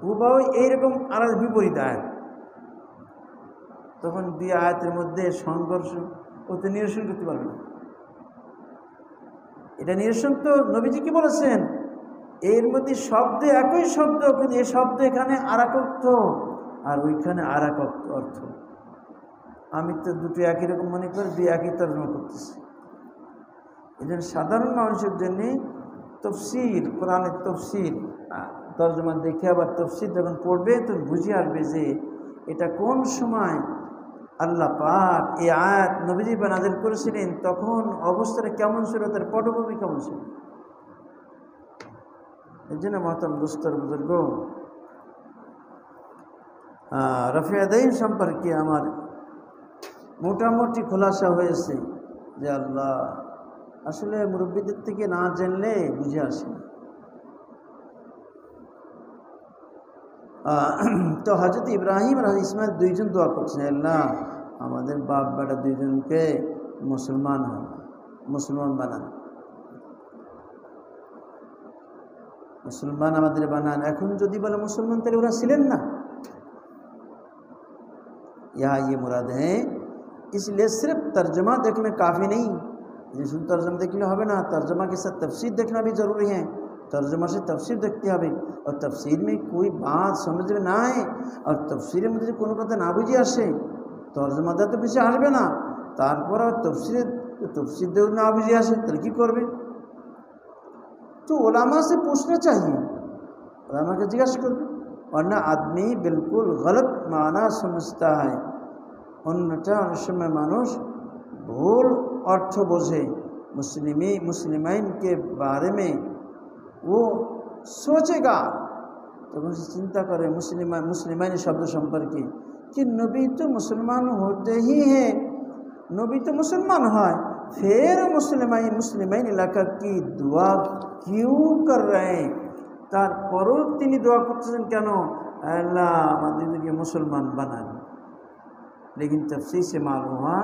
হুবহু এইরকম আর বিপরীত আয়াত, তখন 2 আয়াতের মধ্যে সংঘর্ষ, ওতে নিরসন করতে পারবে না। এটা নিরসন তো নবীজি কি বলেছেন, এর মধ্যে শব্দ একই শব্দ, কিন্তু এই শব্দ এখানে আর এক অর্থ আর ওইখানে আর এক অর্থ। আমি তো দুটো একই রকম মনে করি, 2 একই তর্জমা করতেছি। এই জন্য সাধারণ মানুষের জন্যে তফসির, কোরআনের তফসির তর্জমা দেখে আবার তফসির যখন পড়বে তখন বুঝে আসবে যে এটা কোন সময় আল্লাহ পাক এই আয়াত নবীজি নাযিল করেছিলেন, তখন অবস্থাটা কেমন ছিল, তার পটভূমি কেমন ছিল। এই জন্য মহতরম দোস্তর বুজুর্গ, রফি আদাইন সম্পর্কে আমার মোটামুটি খোলাসা হয়েছে যে আল্লাহ আসলে মুরব্বীদের থেকে না জানলে বুঝে আসে। তো হযরত ইব্রাহিম আর হযরত ইসমাইল 2 জন দোয়া করছেন, আল্লাহ আমাদের বাপ বেটা 2 জনকে মুসলমান বানান, মুসলমান আমাদের বানান। এখন যদি বলে মুসলমান, তাহলে ওরা ছিলেন না। यहाँ ये मुराद है, इसलिए सिर्फ तर्जमा देखना काफ़ी नहीं, जिस तर्जमा देखने হবে না, तर्जमा के साथ तफसीर देखना भी ज़रूरी है। तर्जमा से तफसीर देखते হবে, और तफसीर में कोई बात समझ में ना आए और तफसीरेর মধ্যে কোনো কথা না বুঝে আসে, তর্জমাটা তো কিছু আসবে না। তারপর তফসির দেও না বুঝে আসে, তাহলে কী করবে? तो उलमा से पूछना चाहिए, उलमा के जिज्ञासा करবে, वरना आदमी बिल्कुल गलत माना समझता है। অন্যটা অনেক সময় মানুষ ভুল অর্থ বোঝে। मुस्लिमीन के बारे में वो सोचेगा, তখন সে চিন্তা করে মুসলিমাইন শব্দ সম্পর্কে कि नबी तो मुसलमान होते ही हैं, नबी तो मुसलमान है, फिर मुस्लिमाइन इलाका की दुआ क्यों कर रहे हैं? তারপরও তিনি দোয়া করতেছেন কেন, আল্লাহ আমাদেরকে মুসলমান বানান। लेकिन तफसीर से मालूम हुआ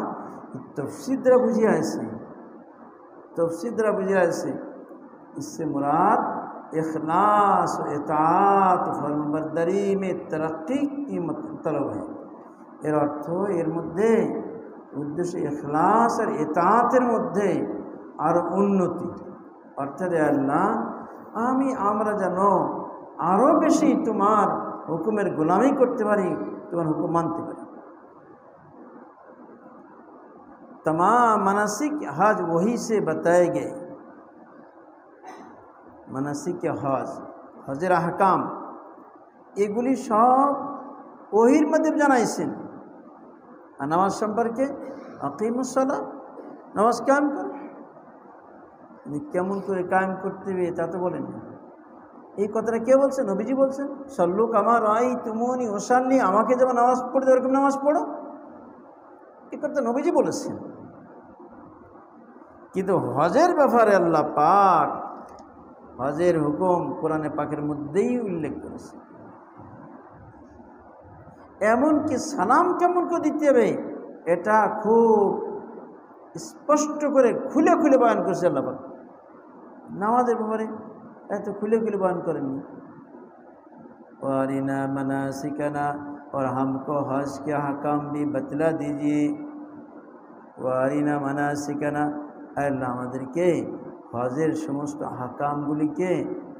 तफसीर द्वारा बुझे ऐसे, तफसीर द्वारा बुझे ऐसे इससे मुराद इखलास व इताअत फरमाबरदारी में तरक्की की तलब है। एर अर्थ एर मध्य उद्देश्य इखलास और इताअतेर मध्य आरो उन्नति, अर्थात आल्लाह आमी आमरा जेन आरो बेशी तुम्हार हुकुमेर गोलामी करते पारी, तुम्हार हुकुम मानते पारी। तमाम मनासिक हज वही से बताए गए। मनासिक हज, हजेर आहकाम एगुली सब ওহির মধ্যে জানাইছেন। আর নামাজ সম্পর্কে আকিমুস সালাহ, নামাজ কায়েম করো। কেমন করে কায়েম করতে হবে তা তো বলেন না। এই কথাটা কে বলছেন? নবীজি বলছেন, সল্লু কামা রাআইতুমুনি উসাল্লি, আমাকে যেমন নামাজ পড়তে ওরকম নামাজ পড়ো। এই কথা নবীজি বলেছেন। কিন্তু হজের ব্যাপারে আল্লাহ পাক হজের হুকুম কোরআনে পাকের মধ্যেই উল্লেখ করেছে। এমনকি সালাম কেমন করে দিতে হবে এটা খুব স্পষ্ট করে খুলে খুলে বয়ান করেছে আল্লাহ পাক। নামাজের ব্যাপারে এত খুলে খুলে বয়ান করেননি। ওয়ারিনা মানাসিকানা, और हमको हज के अहकाम भी बतला दीजिए। ওয়ারিনা মানাসিকানা, আল্লাহ আমাদেরকে হজের সমস্ত আহকামগুলিকে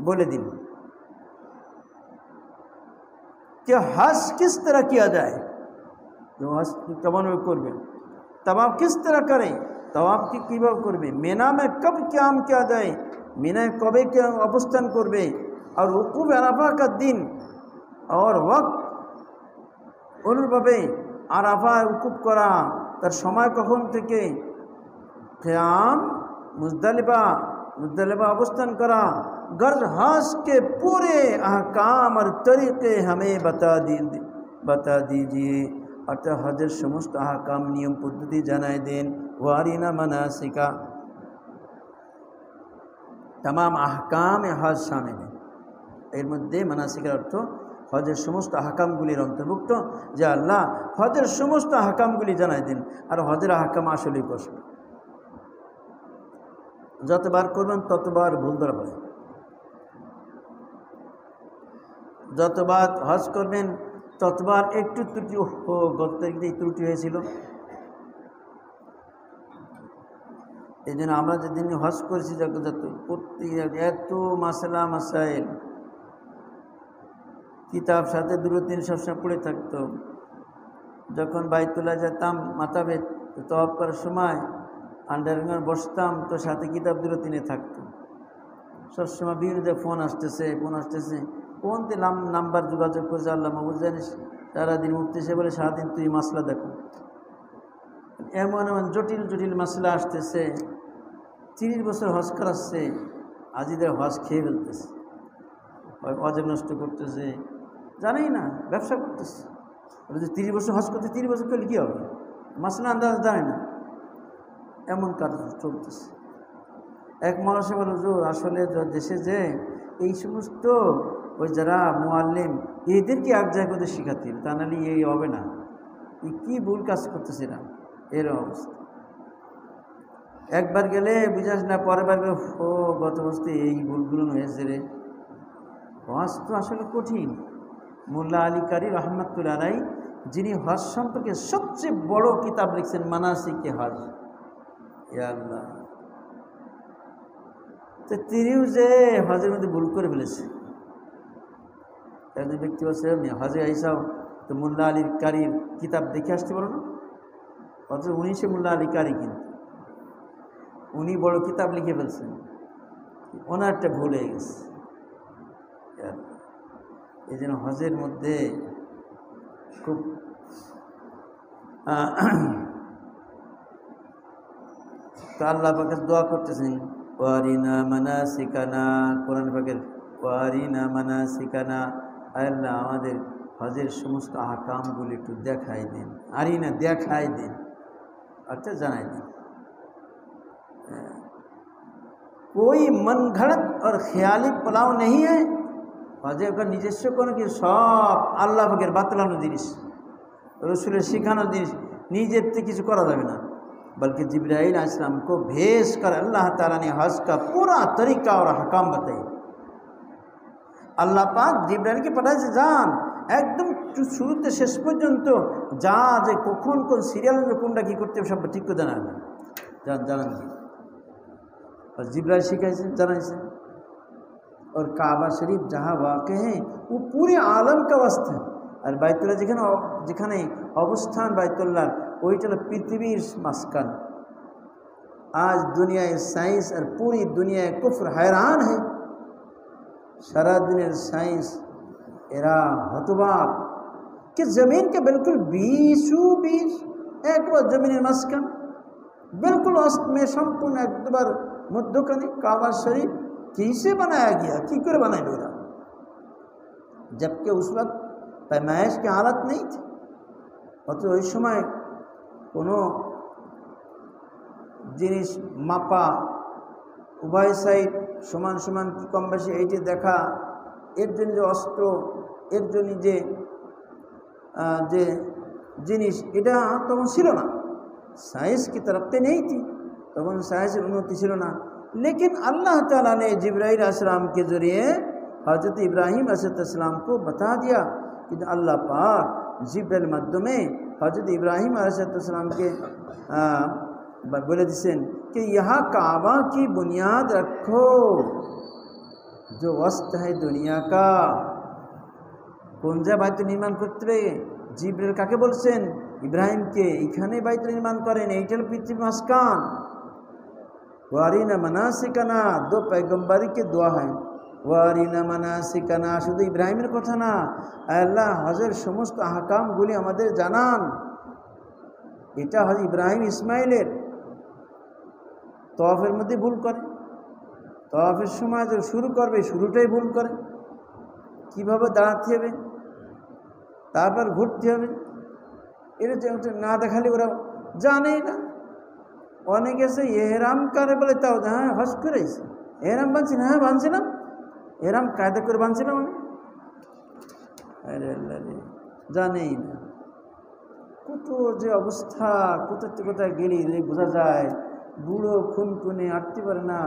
বলে দিন कि हज किस तरह किया जाए, जो हज कमन में करबे, तवाफ किस तरह करें, तवाफ की कीभाবে করবে, মিনা में कब क्याम किया जाए, মিনায় কবে क्या অবস্থান করবে, और উকুফ আরাফা का दिन और वक्त অনুভাবে আরাফায় উকুফ করা, তার সময় কখন থেকে, क़याम मुज़दलिफा अवस्थान करा। गर्ज हज के पूरे अहकाम और तरीक़े हमें बता दीजिए, अर्थात हजर समस्त अहकाम नियम पद्धति जानाए दें। वारिना मनासिका, तमाम अहकाम हज शामिल है। एर मध्य मनासिकर अर्थ हजर समस्त अहकामगुलिर अंतर्भुक्त, जे आल्लाह हजर समस्त अहकामगुली जानाए दें। और हजर अहकाम आसलेई कष्ट, যতবার করবেন ততবার ভুল ধরা পড়ে। যতবার হজ করবেন ততবার একটু ত্রুটি, গত তারিখে ত্রুটি হয়েছিল। এই জন্য আমরা যেদিন হজ করেছি এত মাসালা মাসাইল কিতাব সাথে দুরুদ সবসময় পড়ে থাকতো। যখন বাইতুল্লাহ যেতাম মাতাবেদ তওয়াফ করার সময় আন্ডারগ্রাউন্ড বসতাম, তো সাথে কিতাব দুরুদ থাকতো। সবসময় বিভিন্ন ফোন আসতেছে কোনতে নাম্বার যোগাযোগ করছে আল্লাহ মাহবুব জানিস, সারাদিন উঠতেছে বলে সারাদিন তুই মাসলা দেখো। এমন এমন জটিল জটিল মাসলা আসতেছে, 30 বছর হজ করাচ্ছে, আজিদের হজ খেয়ে ফেলতেছে, অজেব নষ্ট করতেছে, জানেই না, ব্যবসা করতেছে। 30 বছর হজ করতে 30 বছর করলে কী হবে, মাসলা আন্দাজ জানে না, এমন কাজ চলতেছে। এক মানুষে বলে হুজুর আসলে দেশে যে এই সমস্ত ওই যারা মুআল্লিম এদেরকে এক জায়গায় ওদের শেখাতে হবে, তা নাহলে এই হবে না, এই কী ভুল কাজ করতেছে না, এর অবস্থা। একবার গেলে বুঝাস না, পরের বার গেলে গত বছর এই ভুলগুলো হয়েছে রে। হজ তো আসলে কঠিন। মোল্লা আলী কারি রহমতুল্লাহ আলাই, যিনি হজ সম্পর্কে সবচেয়ে বড় কিতাব লিখছেন মানাসিকে হজ, ইয়া আল্লাহ, তো তিনিও যে হজের মধ্যে ভুল করে ফেলেছে। একজন ব্যক্তি বলছে হজে আইসাও তো মোল্লা আলীর কারির কিতাব দেখে আসতে পারো না, অথচ উনি সে মোল্লা আলী কারি, কিন্তু উনি বড় কিতাব লিখে ফেলছেন, ওনার একটা ভুল হয়ে গেছে। এই জন্য হজের মধ্যে খুব তো আল্লাহ পাকের দোয়া করতেছেন, ওয়ারিনা মানাসিকানা, কোরআন পাকের ওয়ারিনা মানাসিকানা, আল্লাহ আমাদের হজের সমস্ত আহকামগুলি একটু দেখাই দিন। আরিনা দেখাই দিন, অর্থাৎ জানাই দিন। कोई मन घड़त और ख्याली पुलाव नहीं है। হজে ওখানে নিজস্ব কোনো কি, সব আল্লাহ পাকের বাতলানো জিনিস, রসুলের শেখানো জিনিস, নিজের থেকে কিছু করা যাবে না। बल्कि जिब्राइल अलैहिस्सलाम को भेज कर अल्लाह ताला ने हज का पूरा तरीका और हकाम बताए। अल्लाह पाक जिब्राइलকে পাঠাইছে, যান একদম শুরুতে শেষ পর্যন্ত যা যে কখন কোন সিরিয়ালের কোনটা কী করতে সব ঠিক করে জানান। और जिब्राइल শিখাইছেন, জানাইছেন। और काबा शरीफ जहाँ वाक़ है वो पूरे आलम का वास्ता है। और বাইতুল্লাহ যেখানে অবস্থান বাইতুল্লাহ ওইটা হলো পৃথিবীর মাঝখান। आज दुनिया साइंस और पूरी दुनिया कुफ्र हैरान है। सारा दुनिया साइंस एरा हतबाक कि ज़मीन के बिल्कुल बीचों बीच एक बार ज़मीन मस्कन बिल्कुल अस्त में संपूर्ण एक बार मध्यखाने काबा शरीफ कैसे बनाया गया, की कर बनाया गया, जबकि उस वक्त पैमाइश की हालत नहीं थी। অত ওই সময় কোনো জিনিস মাপা উভয় সাইড সমান সমান কি কম বেশি এইটি দেখা, এর জন্য যে অস্ত্র, এর জন্য যে যে জিনিস, এটা তখন ছিল না। साइंस की तरफ से नहीं थी, तब साइंस उन्नति ছিল না। लेकिन अल्लाह ताला ने जिब्राइल अलैहिस्सलाम के ज़रिए हज़रत इब्राहीम अलैहिस्सलाम को बता दिया कि अल्लाह पाक जिब्राइल माध्यमे हज़रत इब्राहीम अलैहिस्सलाम के बोले दिसें कि यहाँ काबा की बुनियाद रखो, जो वस्त है दुनिया का। कौन जा बायत निर्माण करते जिब्राइल काके बोलছেন? इब्राहिम के एखाने बायत निर्माण करें, এইটাল पृथ्वी मस्कान। वारिना मनासिकाना, दो पैगम्बरी के दुआ है। वारिना मनासिकाना शुद्ध इब्राहिमेर कथा ना, अल्लाह हजेर समस्त आहकामगुली आमादेर जानान। এটা হজ ইব্রাহিম ইসমাইলের তওয়াফের মধ্যে ভুল করে, তওয়াফের সময় যে শুরু করবে শুরুটাই ভুল করে, কিভাবে দাঁড়াতে হবে তারপর ঘুরতে হবে, এটা না দেখালে ওরা জানেই না। অনেকে এসে এহরাম করে বলে, তাও হ্যাঁ হজ করেছি, এহরাম বানছি না, হ্যাঁ বানছিলাম, এহরাম কায়দা করে বানছিলাম আমি। আরে আল্লাহ রে, জানেই না কত যে অবস্থা, কোথায় কোথায় গেলি বোঝা যায়। বুড়ো খুনখুনে হাঁটতে পারে না,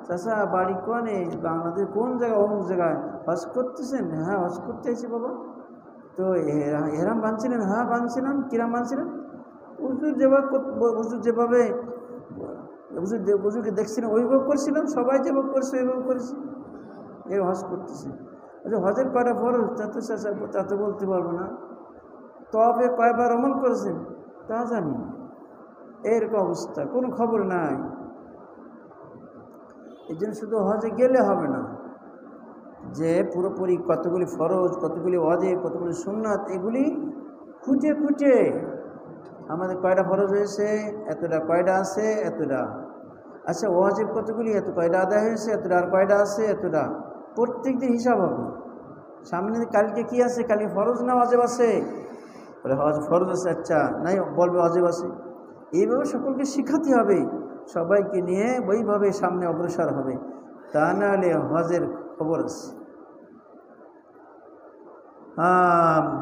চাষা বাড়ি কোনে, বাংলাদেশ কোন জায়গায়, অমুক জায়গায় হজ করতেছেন, হ্যাঁ হজ করতে আছি বাবা। তো এহরাম বানছিলেন, হ্যাঁ বানছিলাম, কিরাম বানছিলেন, যেভাবে হুজুরকে দেখছিলাম ওইভাবে করছিলাম, সবাই যেভাবে করছে ওইভাবে করেছি, এর হজ করতেছে। আচ্ছা হজের কয়টা ফরজ তা তো বলতে পারবো না। তবে কয়বার আমল করেছেন তা জানি না, এরকম অবস্থা, কোনো খবর নাই। এই জন্য শুধু হজে গেলে হবে না, যে পুরোপুরি কতগুলি ফরজ, কতগুলি ওয়াজিব, কতগুলি সুন্নাত, এগুলি খুঁজে খুঁজে আমাদের কয়টা ফরজ হয়েছে, এতটা কয়টা আছে, এতটা আচ্ছা ওয়াজিব কতগুলি, এত কয়টা আদায় হয়েছে, এতটা আর কয়টা আছে, এতটা প্রত্যেক দিন হিসাব হবে। সামনে কালকে কি আছে, কালকে ফরজ না ওয়াজিব আছে, বলে হজ ফরজ আছে, আচ্ছা নাই বলবে ওয়াজিব আছে। এইভাবে সকলকে শিখাতে হবে, সবাইকে নিয়ে ওইভাবে সামনে অগ্রসর হবে, তা নাহলে হজের खबर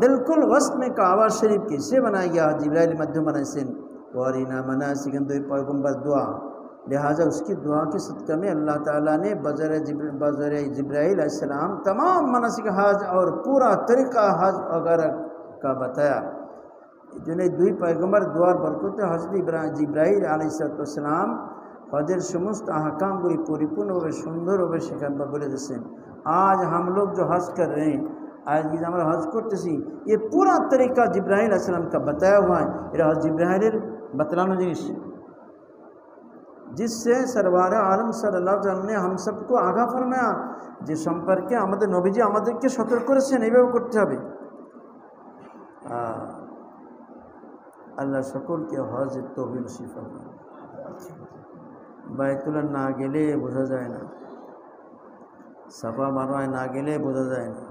बिल्कुल वस्त में काबा शरीफ कैसे बनाया गया, जिब्राइल मध्यम बनाइसेन। वारिना मनासिकन दो पैगम्बर दुआ, लिहाजा उसकी दुआ के सदक़े में अल्लाह ताला ने बज़र जिब्राइल अलैहिस्सलाम तमाम मनासिक हज और पूरा तरीक़ा हज वगैरह का बताया। जिन्हें दुई पैगम्बर दुआर बरकते हज़रत जिब्राइल अलैहिस्सलाम हजर समस्त अहकामगुली परिपूर्णभावे सुंदरभावे शेखानबा बोले दिएছেন। आज हम लोग जो हज कर रहे हैं, आज भी हमारा हज करते ये पूरा तरीका जिब्राइल अलैहिस्सलाम का बताया हुआ है। ये हज जिब्राइलेर बतलानो जिनिस, जिससे सरवार आलम सल्लल्लाहु अलैहि वसल्लम ने हम सबको आगा फरमाया যে সম্পর্কে আমাদের নবীজি আমাদেরকে সতর্ক করেছেন এইভাবে করতে হবে। আল্লাহ সকলকে হজের তৌফিক নসিব ফরমান। বাইতুল্লাহ না গেলে বোঝা যায় না, সাফা মারওয়ায় না গেলে বোঝা যায় না।